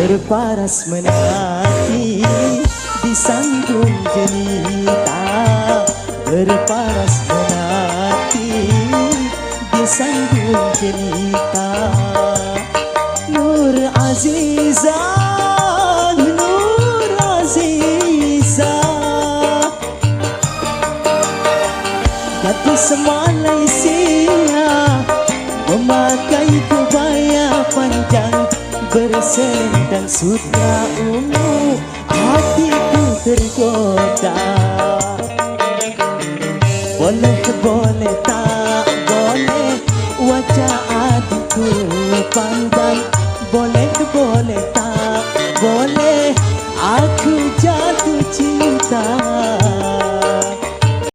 berparas menanti di sanggung jelita, berparas menanti di sanggung jelita. Nur Aziza, Nur Aziza, gadis Malaysia memakai kebaya panjang berselendang sutra ungu, hatiku tergoda. Boleh boleh tak boleh wajah adikku pandang, boleh boleh tak boleh aku jatuh cinta.